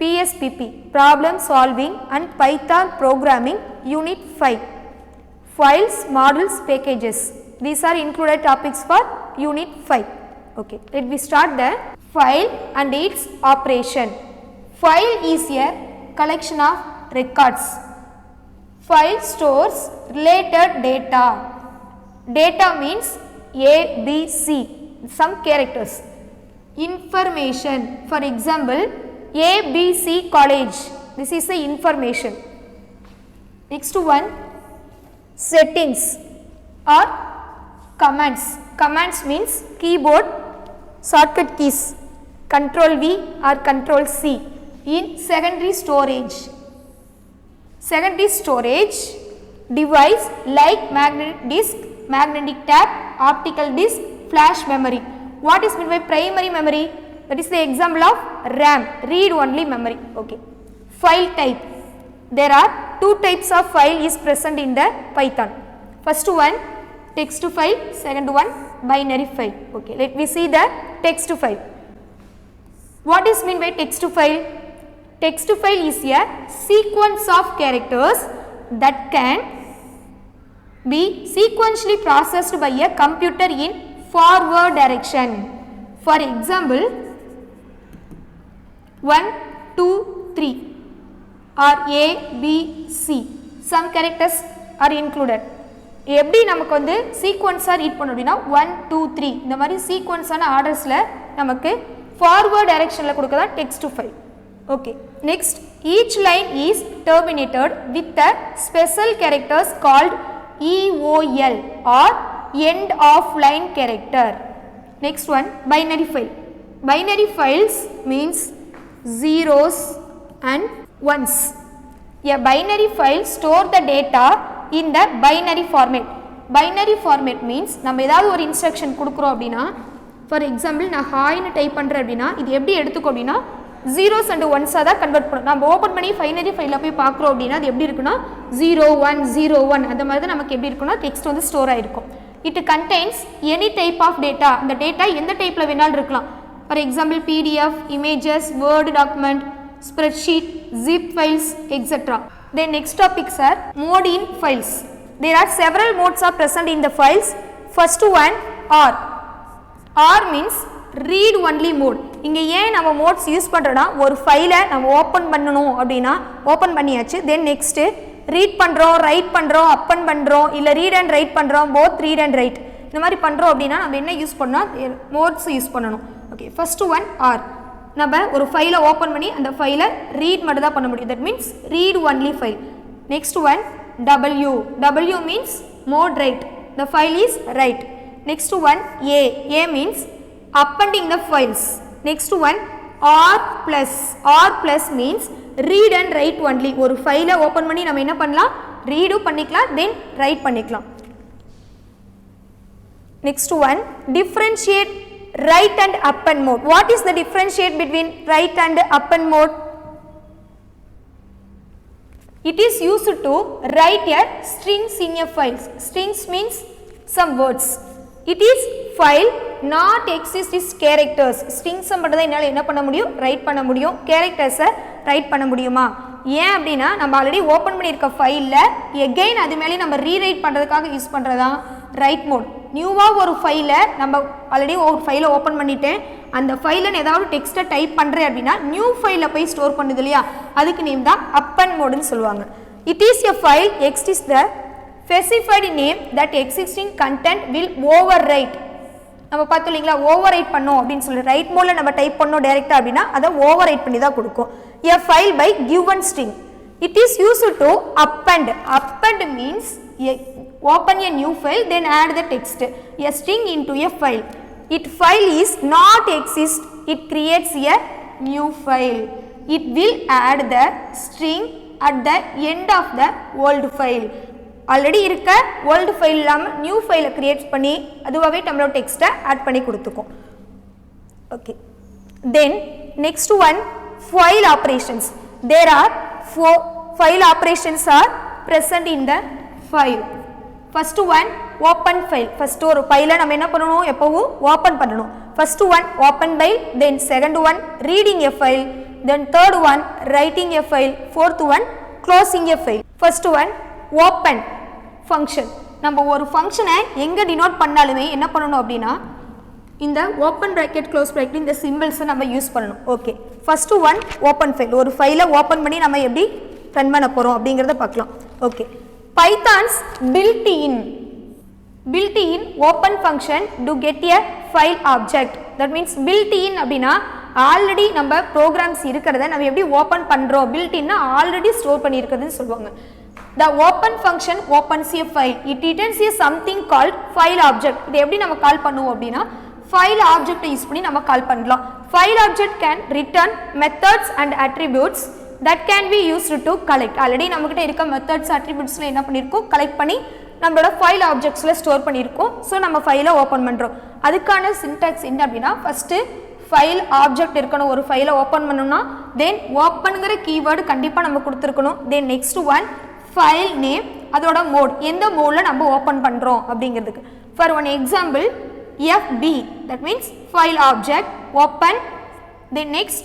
PSPP, Problem Solving and Python Programming, Unit 5. Files, Models, Packages. These are included topics for Unit 5. Okay, let me start the file and its operation. File is a collection of records. File stores related data. Data means A, B, C, some characters. Information, for example, ABC college, this is the information. Next one, settings or commands. Commands means keyboard shortcut keys, Control V or Control C. In secondary storage. Secondary storage device like magnetic disk, magnetic tab, optical disk, flash memory. What is meant by primary memory? That is the example of RAM, read only memory. Okay. File type. There are two types of file is present in the Python. First one, text file. Second one, binary file. Okay. Let me see the text file. What is meant by text file? Text file is a sequence of characters that can be sequentially processed by a computer in forward direction. For example, 1, 2, 3 or A, B, C. Some characters are included. எப்படி நமக்கு வந்து சீக்வன்ஸாக read பண்ணணும் அப்படின்னா 1, 2, 3 இந்த மாதிரி சீக்வன்ஸான ஆர்டர்ஸில் நமக்கு forward டைரெக்ஷனில் கொடுக்க தான் text file. Okay, next each line is terminated with the special characters called EOL or end of line character. Next one, binary file. Binary files means zeros and ones. A binary file store the data in the binary format. Binary format means நம்ம ஏதாவது ஒரு instruction கொடுக்குறோம் அப்படின்னா, for example நான் ஹாய்னு type பண்ணுறேன் அப்படின்னா இது எப்படி எடுத்துக்கோ அப்படின்னா ஜீரோஸ் அண்ட் ஒன்ஸாக தான் கன்வெர்ட் பண்ணணும். நம்ம ஓப்பன் பண்ணி பைனரி ஃபைலில் போய் பார்க்குறோம் அப்படின்னா அது எப்படி இருக்குன்னா 0, 1, 0, 1 அந்த மாதிரி தான் நமக்கு எப்படி இருக்குன்னா டெக்ஸ்ட் வந்து ஸ்டோர் ஆகிருக்கும். It contains any type of data. அந்த டேட்டா எந்த டைப்பில் வேணாலும் இருக்கலாம். For example PDF, images, word document, spreadsheet, zip files etcetera. Then next topics are mode in files. There are several modes are present in the files. First one, R. R means read only mode. இங்கே ஏன் நம்ம modes use பண்ணுறோன்னா ஒரு ஃபைலை நம்ம open பண்ணணும் அப்படின்னா open பண்ணியாச்சு. தென் நெக்ஸ்ட்டு ரீட் பண்ணுறோம், ரைட் பண்ணுறோம், அப்பன் பண்ணுறோம், இல்லை ரீட் அண்ட் ரைட் பண்ணுறோம், போத் ரீட் அண்ட் ரைட் இந்த மாதிரி பண்ணுறோம் அப்படின்னா நம்ம என்ன யூஸ் பண்ணோம், மோட்ஸ் யூஸ் பண்ணணும். Okay, first one R. நம்ம ஒரு ஃபைலை ஓப்பன் பண்ணி அந்த ஃபைலை ரீட் மட்டும் தான் பண்ண முடியும். That means read only file. Next one W. W means mode write. The file is write. Next one A. A means appending the files. Next one R plus. R plus means read and write only. ஒரு ஃபைலை open பண்ணி நம்ம என்ன பண்ணலாம், ரீடும் பண்ணிக்கலாம், தென் right பண்ணிக்கலாம். Next one, differentiate write and append mode. What is the differentiate between write and append mode? It is used to write a strings in a files. Strings means some words. It is file not exist is characters. Strings மட்டும் தான் என்னால் என்ன பண்ண முடியும், right பண்ண முடியும். கேரக்டர்ஸை right பண்ண முடியுமா? ஏன் அப்படின்னா நம்ம ஆல்ரெடி ஓப்பன் பண்ணியிருக்க ஃபைலில் எகெயின் அது மேலே நம்ம ரீரைட் பண்ணுறதுக்காக யூஸ் பண்ணுறதான் ரைட் மோட். நியூவாக ஒரு ஃபைலை நம்ம ஆல்ரெடி ஒரு ஃபைலை ஓப்பன் பண்ணிவிட்டேன், அந்த ஃபைலில் ஏதாவது டெக்ஸ்ட்டை டைப் பண்ணுறேன் அப்படின்னா நியூ ஃபைலில் போய் ஸ்டோர் பண்ணுது இல்லையா, அதுக்கு நேம் தான் அப்பன் மோடுன்னு சொல்லுவாங்க. It is a file exist the specified name that existing content will over right. நம்ம பார்த்தோம் இல்லைங்களா, ஓவர் ரைட் பண்ணோம் அப்படின்னு சொல்லி ரைட் மோடில் நம்ம டைப் பண்ணோம் டேரெக்டாக அப்படின்னா அதை ஓவர் ரைட் பண்ணி தான் கொடுக்கும். A file by given string. It is used to append. Append means open a new file then add the text, a string into a file. If file is not exist, it creates a new file. It will add the string at the end of the old file. Already இருக்க old file இல்லாமல் new ஃபைலை create பண்ணி அதுவாகவே நம்மளோட டெக்ஸ்ட்டை add பண்ணி கொடுத்துக்கும். Okay, then next one file operations. There are 4 file operations are present in the file. First one open file. First ஒரு ஃபைலை நம்ம என்ன பண்ணணும், எப்பவும் ஓப்பன் பண்ணணும். First one open by, then second one reading a file, then third one writing a file, fourth one closing a file. First one open function. நம்ம ஒரு ஃபங்க்ஷனை எங்கே டினோட் பண்ணாலுமே என்ன பண்ணணும் அப்படின்னா இந்த ஓப்பன் ப்ராக்கெட் க்ளோஸ் ப்ராக்கெட் இந்த சிம்பிள்ஸை நம்ம யூஸ் பண்ணணும். Okay, first one open file. ஒரு ஃபைலை ஓப்பன் பண்ணி நம்ம எப்படி ரன் பண்ண போகிறோம் அப்படிங்கிறத பார்க்கலாம். Okay, pythons built in open function to get a file object. That means built in அப்படின்னா ஆல்ரெடி நம்ம ப்ரோக்ராம்ஸ் இருக்கிறத நம்ம எப்படி ஓப்பன் பண்ணுறோம், built inனா ஆல்ரெடி ஸ்டோர் பண்ணியிருக்கிறதுன்னு சொல்லுவாங்க. The open function opens a file. It returns a something called file object. இது எப்படி நம்ம கால் பண்ணுவோம் அப்படின்னா file object யூஸ் பண்ணி நம்ம கால் பண்ணலாம். File object can return methods and attributes that can be used to collect. Already நம்மகிட்ட இருக்க methods attributesல என்ன பண்ணியிருக்கோம், கலெக்ட் பண்ணி நம்மளோட ஃபைல் ஆப்ஜெக்ட்ஸில் ஸ்டோர் பண்ணியிருக்கோம். ஸோ நம்ம ஃபைலை ஓப்பன் பண்ணுறோம். அதுக்கான சின்டாக்ஸ் என்ன அப்படின்னா ஃபஸ்ட்டு ஃபைல் ஆப்ஜெக்ட் இருக்கணும். ஒரு ஃபைலை ஓப்பன் பண்ணணும்னா தென் ஓப்பனுங்கிற கீவேர்டு கண்டிப்பாக நம்ம கொடுத்துருக்கணும். தென் நெக்ஸ்ட் ஒன் ஃபைல் நேம், அதோட மோட், எந்த மோடில் நம்ம ஓப்பன் பண்ணுறோம் அப்படிங்கிறதுக்கு. For one example FB, that means file object open. Then next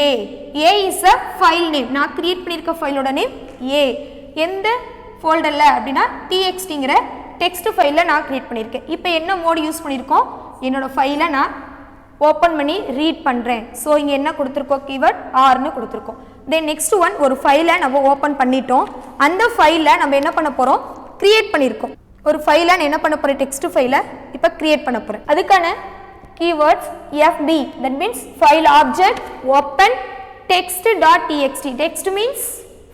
A is a file name. நான் கிரியேட் பண்ணியிருக்க ஃபைலோட நேம் A. எந்த ஃபோல்டரில் அப்படின்னா TXTங்கிற டெக்ஸ்ட் ஃபைலில் நான் கிரியேட் பண்ணியிருக்கேன். இப்போ என்ன மோடு யூஸ் பண்ணியிருக்கோம், என்னோடய ஃபைலை நான் ஓப்பன் பண்ணி ரீட் பண்ணுறேன். ஸோ இங்கே என்ன கொடுத்துருக்கோம், கீவேர்ட் ஆர்னு கொடுத்துருக்கோம். தென் நெக்ஸ்ட் ஒன் ஒரு ஃபைலை நம்ம ஓப்பன் பண்ணிட்டோம். அந்த ஃபைலில் நம்ம என்ன பண்ண போகிறோம், கிரியேட் பண்ணியிருக்கோம். ஒரு ஃபைலை நான் என்ன பண்ண போகிறேன், டெக்ஸ்ட் ஃபைலை இப்போ கிரியேட் பண்ண போகிறேன். அதுக்கான keywords FB, that means file object open text.txt. text means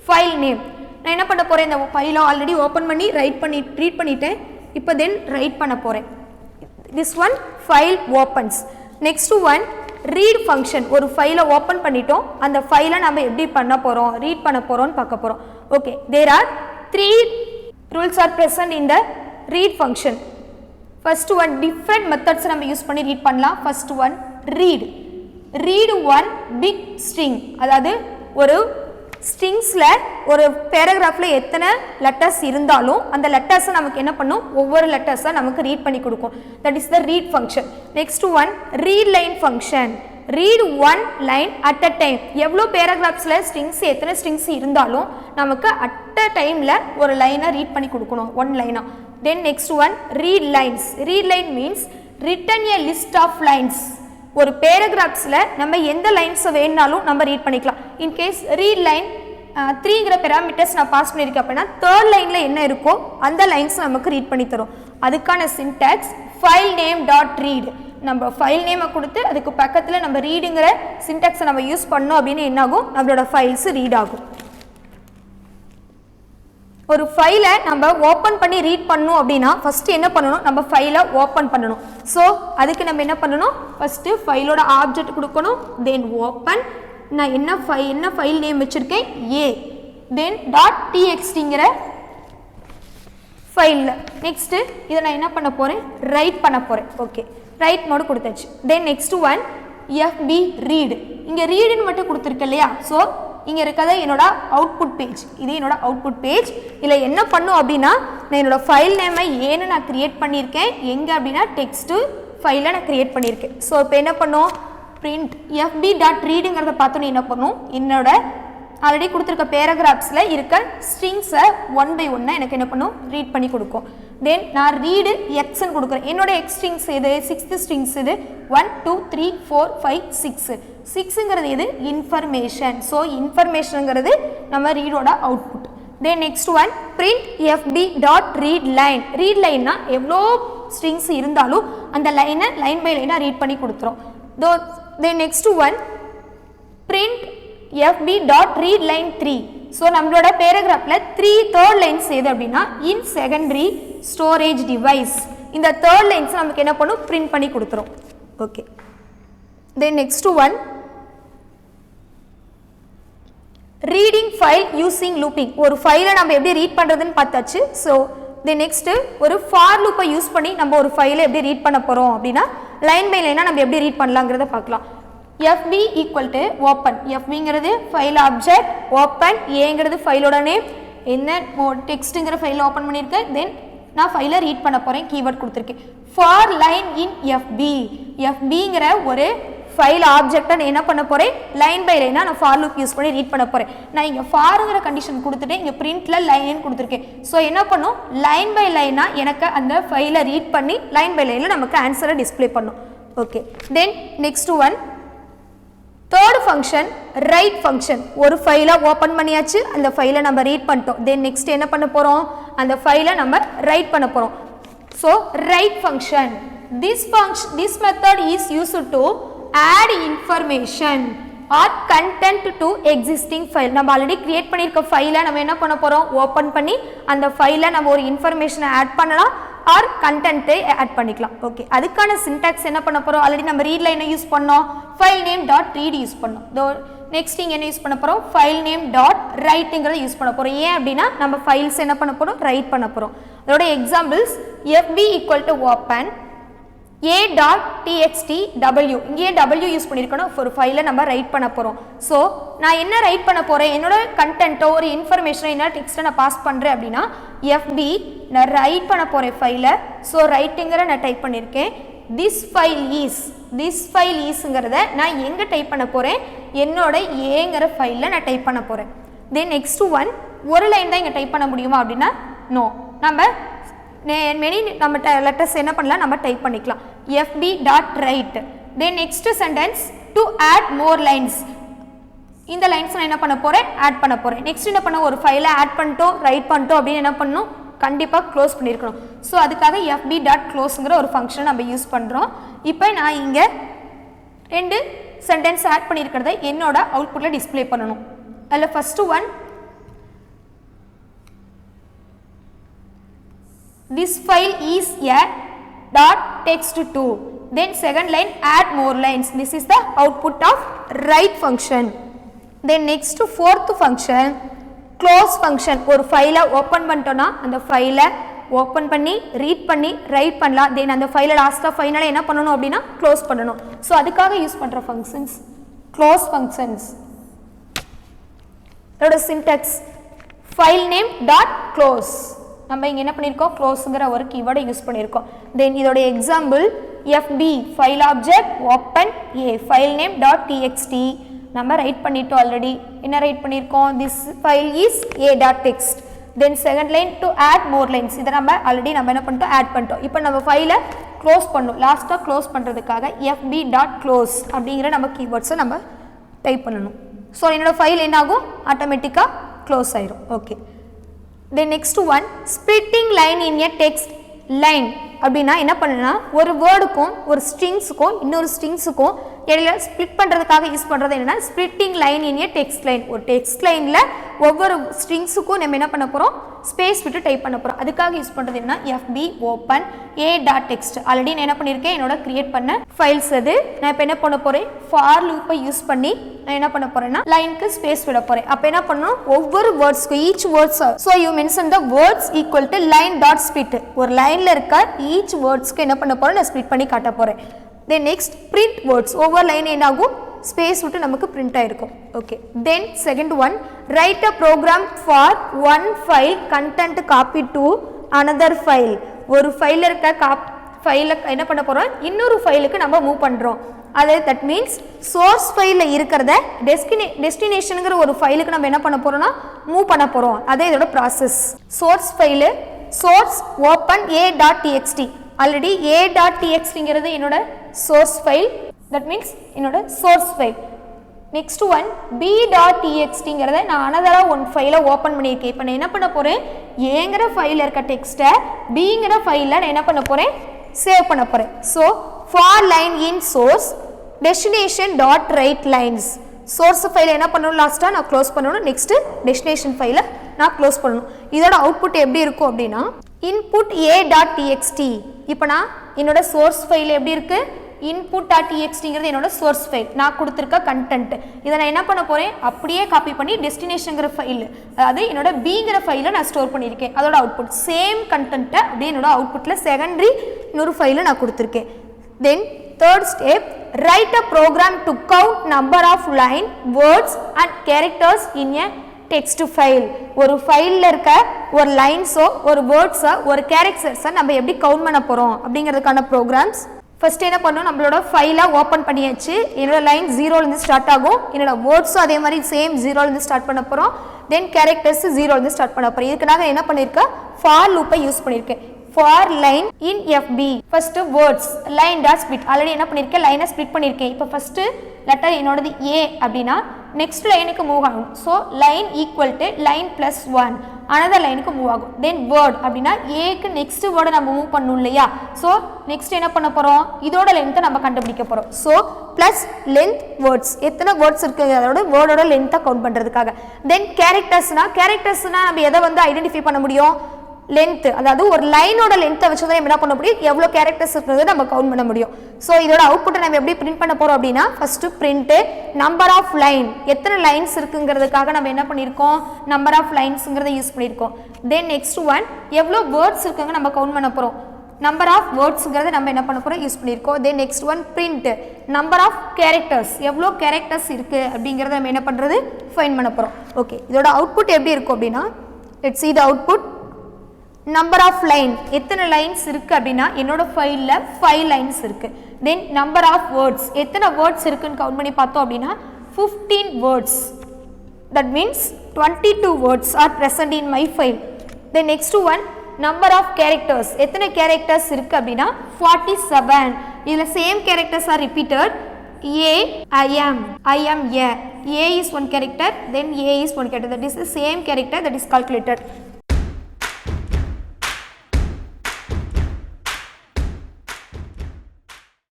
file name. நான் என்ன பண்ண போகிறேன், இந்த ஃபைலை ஆல்ரெடி ஓப்பன் பண்ணி ரீட் பண்ணிட்டேன். இப்போ தென் ரைட் பண்ண போகிறேன். this one file opens. next one read function. ஒரு ஃபைலை ஓப்பன் பண்ணிட்டோம், அந்த ஃபைலை நம்ம எப்படி பண்ண போகிறோம், ரீட் பண்ண போகிறோம்னு பார்க்க போகிறோம். Okay, there are 3 rules are present in the read function. first one different methods நம்ம யூஸ் பண்ணி ரீட் பண்ணலாம். first one read one big string. அதாவது ஒரு ஸ்ட்ரிங்ஸில் ஒரு பேராகிராஃபில் எத்தனை லெட்டர்ஸ் இருந்தாலும் அந்த லெட்டர்ஸை நமக்கு என்ன பண்ணும், ஒவ்வொரு லெட்டர்ஸை நமக்கு ரீட் பண்ணி கொடுக்கும். That is the read function. Next one read line function. Read one line at a time. எவ்வளோ பேராகிராஃப்ஸில் ஸ்ட்ரிங்ஸ் எத்தனை ஸ்ட்ரிங்ஸ் இருந்தாலும் நமக்கு அட் அ டைமில் ஒரு லைனை ரீட் பண்ணி கொடுக்கணும், ஒன் லைனாக. Then next one read lines. Read line means return a list of lines. ஒரு பேராகிராஃப்ஸில் நம்ம எந்த லைன்ஸை வேணுனாலும் நம்ம ரீட் பண்ணிக்கலாம். இன்கேஸ் ரீட் லைன் 3ங்கிற பேராமீட்டர்ஸ் நான் பாஸ் பண்ணியிருக்கேன் அப்படின்னா தேர்ட் லைனில் என்ன இருக்கோ அந்த லைன்ஸ் நமக்கு ரீட் பண்ணி தரும். அதுக்கான syntax file name dot read. நம்ம ஃபைல் நேமை கொடுத்து அதுக்கு பக்கத்தில் நம்ம ரீடுங்கிற சின்டாக்ஸை நம்ம யூஸ் பண்ணோம் அப்படின்னு என்னாகும், நம்மளோட ஃபைல்ஸ் ரீட் ஆகும். ஒரு ஃபைலை நம்ம ஓப்பன் பண்ணி ரீட் பண்ணணும் அப்படின்னா ஃபஸ்ட்டு என்ன பண்ணணும், நம்ம ஃபைலை ஓப்பன் பண்ணணும். ஸோ அதுக்கு நம்ம என்ன பண்ணணும், ஃபஸ்ட்டு ஃபைலோட ஆப்ஜெக்ட் கொடுக்கணும். தென் ஓப்பன். நான் என்ன ஃபைல் நேம் வச்சுருக்கேன், A. தென் .txtங்கிற ஃபைலில் நெக்ஸ்ட்டு இதை நான் என்ன பண்ண போகிறேன், ரைட் பண்ண போகிறேன். ஓகே, ரைட் மோடு கொடுத்தாச்சு. தென் நெக்ஸ்ட் ஒன் FB ரீடு. இங்கே ரீடுன்னு மட்டும் கொடுத்துருக்கு இல்லையா, ஸோ இங்கே இருக்கிறத என்னோட அவுட்புட் பேஜ். இது என்னோட அவுட்புட் பேஜ். இதில் என்ன பண்ணும் அப்படின்னா நான் என்னோட ஃபைல் நேமை ஏன்னு நான் கிரியேட் பண்ணியிருக்கேன். எங்கே அப்படின்னா டெக்ஸ்ட்டு ஃபைலை நான் கிரியேட் பண்ணியிருக்கேன். ஸோ இப்போ என்ன பண்ணும், பிரிண்ட் FB.readங்கிறத பார்த்தோன்னு என்ன பண்ணும், என்னோட ஆல்ரெடி கொடுத்துருக்க பேராகிராஃப்ஸில் இருக்க ஸ்ட்ரிங்ஸை 1 by 1 எனக்கு என்ன பண்ணும், ரீட் பண்ணி கொடுக்கும். தென் நான் ரீடு எக்ஸ்ன்னு கொடுக்குறேன். என்னோட எக்ஸ் ஸ்ட்ரிங்ஸ் இது 6th ஸ்ட்ரிங்ஸ் இது 1 2 3 4 5 6. 6ங்கிறது இது இன்ஃபர்மேஷன். ஸோ இன்ஃபர்மேஷனுங்கிறது நம்ம ரீடோட output. Then next one print FB.read line. Read லைன்னா எவ்வளோ ஸ்ட்ரிங்ஸ் இருந்தாலும் அந்த லைனை லைன் பை லைனாக ரீட் பண்ணி கொடுத்துரும். தென் next one print FB.read line 3. So நம்மளோட பேராகிராஃபில் 3 தேர்ட் லைன்ஸ் எது அப்படின்னா இன் செகண்டரி ஸ்டோரேஜ் டிவைஸ். இந்த தேர்ட் லைன்ஸ் நமக்கு என்ன பண்ணும், பிரிண்ட் பண்ணி கொடுத்துரும். Okay, then next one reading file using looping. ஒரு ஃபைலை நம்ம எப்படி ரீட் பண்ணுறதுன்னு பார்த்தாச்சு. ஸோ தென் நெக்ஸ்ட்டு ஒரு ஃபார் லூப்பை யூஸ் பண்ணி நம்ம ஒரு ஃபைலை எப்படி ரீட் பண்ண போகிறோம் அப்படின்னா லைன் பை லைனாக நம்ம எப்படி ரீட் பண்ணலாங்கிறத பார்க்கலாம். FB equal to open. FBங்கிறது ஃபைல் ஆப்ஜெக்ட், ஓப்பன், ஏங்கிறது ஃபைலோட நேம், என்ன டெக்ஸ்ட்டுங்கிற ஃபைலை ஓப்பன் பண்ணியிருக்கேன். தென் நான் ஃபைலை ரீட் பண்ண போகிறேன், கீவேர்ட் கொடுத்துருக்கேன். For line in FB. FBங்கிற ஒரு ஃபைல் ஆப்ஜெக்டை நான் என்ன பண்ண போகிறேன், லைன் பை லைனாக நான் ஃபார் லூப் யூஸ் பண்ணி ரீட் பண்ண போகிறேன். நான் இங்கே ஃபாருங்கிற கண்டிஷன் கொடுத்துட்டு இங்கே பிரிண்டில் லைன் கொடுத்துருக்கேன். ஸோ என்ன பண்ணும், லைன் பை லைனாக எனக்கு அந்த ஃபைலை ரீட் பண்ணி லைன் பை லைனில் நமக்கு ஆன்சரை டிஸ்பிளே பண்ணும். Okay, then next one third function right function. ஒரு ஃபைலை ஓப்பன் பண்ணியாச்சு, அந்த ஃபைலை நம்ம ரீட் பண்ணிட்டோம். தென் நெக்ஸ்ட் என்ன பண்ண போகிறோம், அந்த ஃபைலை நம்ம ரைட் பண்ண போகிறோம். So right function, this method is used to add information or content to existing file. நம்ம ஆல்ரெடி கிரியேட் பண்ணியிருக்க ஃபைலை நம்ம என்ன பண்ண போகிறோம், ஓப்பன் பண்ணி அந்த ஃபைலை நம்ம ஒரு இன்ஃபர்மேஷனை ஆட் பண்ணலாம் ஆர் கண்டென்ட்டை ஆட் பண்ணிக்கலாம். ஓகே, அதுக்கான சின்டாக்ஸ் என்ன பண்ண போகிறோம், ஆல்ரெடி நம்ம ரீட்ல என்ன யூஸ் பண்ணோம், file name dot read use பண்ணோம். நெக்ஸ்ட் இங்கே என்ன யூஸ் பண்ண போகிறோம், ஃபைல் நேம் டாட் ரைட்டுங்கிறத யூஸ் பண்ண போகிறோம். ஏன் அப்படின்னா நம்ம ஃபைல்ஸ் என்ன பண்ண போகிறோம், ரைட் பண்ண போகிறோம். அதோட examples fb equal to open a.txt w, இங்கே w யூஸ் பண்ணியிருக்கணும், ஒரு ஃபைலை நம்ம ரைட் பண்ண போகிறோம். ஸோ நான் என்ன ரைட் பண்ண போகிறேன், என்னோட கண்டென்ட்டோ ஒரு இன்ஃபர்மேஷனோ என்ன டெக்ஸ்ட்டை நான் பாஸ் பண்ணுறேன் அப்படின்னா fb நான் ரைட் பண்ண போகிறேன் ஃபைலை. ஸோ ரைட்டுங்கிற நான் டைப் பண்ணியிருக்கேன். this file isங்கிறத நான் எங்கே டைப் பண்ண போகிறேன், என்னோட ஏங்கிற ஃபைலில் நான் டைப் பண்ண போகிறேன். தென் நெக்ஸ்ட் ஒன், ஒரு லைன் தான் இங்கே டைப் பண்ண முடியுமா அப்படின்னா நோ, நம்ம மெனி நம்ம லெட்டர்ஸ் என்ன பண்ணலாம், நம்ம டைப் பண்ணிக்கலாம். fb dot write. Then next sentence to add more lines, இந்த லைன்ஸ் நான் என்ன பண்ண போகிறேன், ஆட் பண்ண போகிறேன். நெக்ஸ்ட் என்ன பண்ண, ஒரு ஃபைலை ஆட் பண்ணிட்டோம் ரைட் பண்ணிட்டோம் அப்படின்னு என்ன பண்ணணும், கண்டிப்பாக க்ளோஸ் பண்ணியிருக்கணும். ஸோ அதுக்காக fb டாட் க்ளோஸுங்கிற ஒரு ஃபங்க்ஷனை நம்ம யூஸ் பண்ணுறோம். இப்போ நான் இங்கே 2 சென்டென்ஸ் ஆட் பண்ணியிருக்கிறத என்னோட அவுட்புட்டில் டிஸ்பிளே பண்ணணும். அதில் first one, this file is a dot text to. Then second line, add more lines. This is the output of write function. Then next fourth function, close function. ஒரு ஃபைலை open பண்ணிட்டோன்னா அந்த ஃபைலை open பண்ணி read பண்ணி right பண்ணலாம். தென் அந்த ஃபைலை லாஸ்ட்டாக ஃபைனலாக என்ன பண்ணணும் அப்படின்னா க்ளோஸ் பண்ணணும். ஸோ அதுக்காக யூஸ் பண்ணுற ஃபங்க்ஷன்ஸ் க்ளோஸ் ஃபங்க்ஷன்ஸ். அதோட syntax file name dot close. நம்ம இங்கே என்ன பண்ணியிருக்கோம், க்ளோஸுங்கிற ஒரு கீவேர்டை யூஸ் பண்ணியிருக்கோம். தென் இதோட example fb file object open a file name dot txt. நம்ம ரைட் பண்ணிட்டோம் ஆல்ரெடி. என்ன ரைட் பண்ணியிருக்கோம், this file is a dot text. Then second line to add more lines, இதை நம்ம ஆல்ரெடி நம்ம என்ன பண்ணிட்டோம், ஆட் பண்ணிட்டோம். இப்போ நம்ம ஃபைலை க்ளோஸ் பண்ணணும். லாஸ்ட்டாக க்ளோஸ் பண்ணுறதுக்காக fb டாட் க்ளோஸ் அப்படிங்கிற நம்ம கீவேர்ட்ஸை நம்ம டைப் பண்ணணும். ஸோ என்னோடய ஃபைல் என்ன ஆகும், ஆட்டோமேட்டிக்காக க்ளோஸ் ஆயிரும். Okay, then next one, splitting line in a text line. அப்படின்னா என்ன பண்ணுன்னா ஒரு வேர்டுக்கும் ஒரு ஸ்ட்ரிங்ஸுக்கும் இன்னொரு ஸ்ட்ரிங்ஸுக்கும் இடையில ஸ்ப்ளிட் பண்ணுறதுக்காக யூஸ் பண்ணுறது என்னென்னா ஸ்ப்ளிட்டிங் லைன் இன் ஏ டெக்ஸ்ட் லைன். ஒரு டெக்ஸ்ட் லைனில் ஒவ்வொரு ஸ்ட்ரிங்ஸுக்கும் நம்ம என்ன பண்ண போகிறோம், ஸ்பேஸ் விட்டு டைப் பண்ண போகிறோம். அதுக்காக யூஸ் பண்ணுறது என்ன, fb open a dot text. Already நான் என்ன பண்ணியிருக்கேன், என்னோட கிரியேட் பண்ண ஃபைல்ஸ் அது. நான் இப்போ என்ன பண்ண போகிறேன், ஃபார் லூப்பை யூஸ் பண்ணி நான் என்ன பண்ண போகிறேன்னா லைனுக்கு ஸ்பேஸ் விட போகிறேன். அப்போ என்ன பண்ணணும், ஒவ்வொரு வேர்ட்ஸ்க்கு each words, so you mention the words equal to line dot split. ஒரு லைனில் இருக்க ஈச் வேர்ட்ஸ்க்கு என்ன பண்ண போகிறேன், நான் ஸ்பிட் பண்ணி காட்ட போகிறேன். தென் நெக்ஸ்ட் பிரிண்ட் வேர்ட்ஸ், ஒவ்வொரு லைன் என்ன ஆகும், ஸ்பேஸ் விட்டு நமக்கு பிரிண்ட் ஆயிருக்கும். Okay, then second one, write a program for one file content copy to another file. ஒரு ஃபைலில் இருக்க ஃபைலை என்ன பண்ண போகிறோம், இன்னொரு ஃபைலுக்கு நம்ம மூவ் பண்ணுறோம். அது தட் மீன்ஸ் சோர்ஸ் ஃபைலில் இருக்கிறத டெஸ்டினேஷனுங்கிற ஒரு ஃபைலுக்கு நம்ம என்ன பண்ண போகிறோம்னா மூவ் பண்ண போகிறோம். அதே இதோட process. Source file source open a dot txt. Already a dot txtங்கிறது என்னோட சோர்ஸ் ஃபைல், தட் மீன்ஸ் என்னோட source file. Next one, b dot txtங்கிறத நான் அனதராக ஒன் ஃபைலை ஓப்பன் பண்ணியிருக்கேன். இப்போ நான் என்ன பண்ண போகிறேன், ஏங்கிற ஃபைலில் இருக்க டெக்ஸ்ட்டை பிங்கிற ஃபைலில் நான் என்ன பண்ண போகிறேன், சேவ் பண்ண போகிறேன். So for line in source destination dot right lines. Source ஃபைலை என்ன பண்ணணும், லாஸ்ட்டாக நான் க்ளோஸ் பண்ணணும். நெக்ஸ்ட்டு டெஸ்டினேஷன் ஃபைலை நான் க்ளோஸ் பண்ணணும். இதோட அவுட்புட் எப்படி இருக்கும் அப்படின்னா இன்புட் a டாட் txt. இப்போ நான் என்னோட சோர்ஸ் ஃபைல் எப்படி இருக்குது, இன்புட் டாட் txtங்கிறது என்னோட சோர்ஸ் ஃபைல், நான் கொடுத்துருக்க கண்டென்ட். இதை நான் என்ன பண்ண போகிறேன், அப்படியே காப்பி பண்ணி டெஸ்டினேஷனுங்கிற ஃபைல், அதாவது என்னோட பிங்கிற ஃபைலை நான் ஸ்டோர் பண்ணியிருக்கேன். அதோட அவுட்புட் சேம் கண்டென்ட்டை அப்படியே என்னோட அவுட்புட்டில் செகண்டரி இன்னொரு ஃபைலை நான் கொடுத்துருக்கேன். Then third step, write a program to count number of line words and characters in a text file. ஒரு ஃபைலில் இருக்க ஒரு லைன்ஸோ ஒரு வேர்ட்ஸோ ஒரு கேரக்டர்ஸை நம்ம எப்படி கவுண்ட் பண்ண போகிறோம் அப்படிங்கிறதுக்கான ப்ரோக்ராம்ஸ் ஃபர்ஸ்ட் என்ன பண்ணணும், நம்மளோட ஃபைலை ஓப்பன் பண்ணியாச்சு. என்னோட லைன் 0லேருந்து ஸ்டார்ட் ஆகும். என்னோட வேர்ட்ஸும் அதே மாதிரி சேம் 0லேருந்து ஸ்டார்ட் பண்ண போகிறோம். தென் கேரக்டர்ஸ் 0லேருந்து ஸ்டார்ட் பண்ண போகிறோம். இதுக்கு நான் என்ன பண்ணியிருக்கேன், ஃபார் லூப்பை யூஸ் பண்ணியிருக்கேன். For line in FP first words line dot split already என்ன பண்ணியிருக்கேன், லைனை ஸ்பிளிட் பண்ணியிருக்கேன். இப்போ ஃபர்ஸ்ட் லெட்டர் என்னோடது ஏ அப்படின்னா நெக்ஸ்ட் லைனுக்கு மூவ் ஆகும். So line equal to line plus 1 another லைனுக்கு மூவ் ஆகும். தென் வேர்ட் அப்படின்னா ஏக்கு நெக்ஸ்ட் வேர்டை நம்ம மூவ் பண்ணணும் இல்லையா. ஸோ நெக்ஸ்ட் என்ன பண்ண போகிறோம், இதோட லென்த்தை நம்ம கண்டுபிடிக்க போகிறோம். ஸோ ப்ளஸ் லென்த் வேர்ட்ஸ் எத்தனை வேர்ட்ஸ் இருக்குது அதோட வேர்டோட லென்த்தை கவுண்ட் பண்ணுறதுக்காக. தென் கேரக்டர்ஸ்னால் நம்ம எதை வந்து ஐடென்டிஃபை பண்ண முடியும், லென்த், அதாவது ஒரு லைனோட லென்த்தை வச்சு தான் என்ன பண்ண முடியும், எவ்வளோ கேரக்டர்ஸ் இருக்கிறது நம்ம கவுண்ட் பண்ண முடியும். ஸோ இதோட அவுட்புட்டை நம்ம எப்படி பிரிண்ட் பண்ண போகிறோம் அப்படின்னா first print number of line எத்தனை லைன்ஸ் இருக்குங்கிறதுக்காக நம்ம என்ன பண்ணியிருக்கோம், நம்பர் ஆஃப் லைன்ஸுங்கிறத யூஸ் பண்ணியிருக்கோம். தென் நெக்ஸ்ட் ஒன் எவ்வளோ வேர்ட்ஸ் இருக்குங்க நம்ம கவுண்ட் பண்ண போகிறோம், நம்பர் ஆஃப் வேர்ட்ஸுங்கிறத நம்ம என்ன பண்ண போகிறோம் யூஸ் பண்ணியிருக்கோம். Then next one print number of characters எவ்வளோ கேரக்டர்ஸ் இருக்குது அப்படிங்கிறத நம்ம என்ன பண்ணுறது ஃபைண்ட் பண்ண போகிறோம். ஓகே, இதோட அவுட்புட் எப்படி இருக்கும் அப்படின்னா let's see the output. Number of line எத்தனை லைன்ஸ் இருக்குது அப்படின்னா என்னோட ஃபைலில் 5 லைன்ஸ் இருக்குது. தென் நம்பர் ஆஃப் வேர்ட்ஸ் எத்தனை வேர்ட்ஸ் இருக்குன்னு கவுண்ட் பண்ணி பார்த்தோம் அப்படின்னா 15 words. That means 22 words are present in my file. Then next one number of characters எத்தனை கேரக்டர்ஸ் இருக்குது அப்படின்னா 47. இதில் same characters are repeated. I am a is one character, then a is one character, that is the same character that is calculated.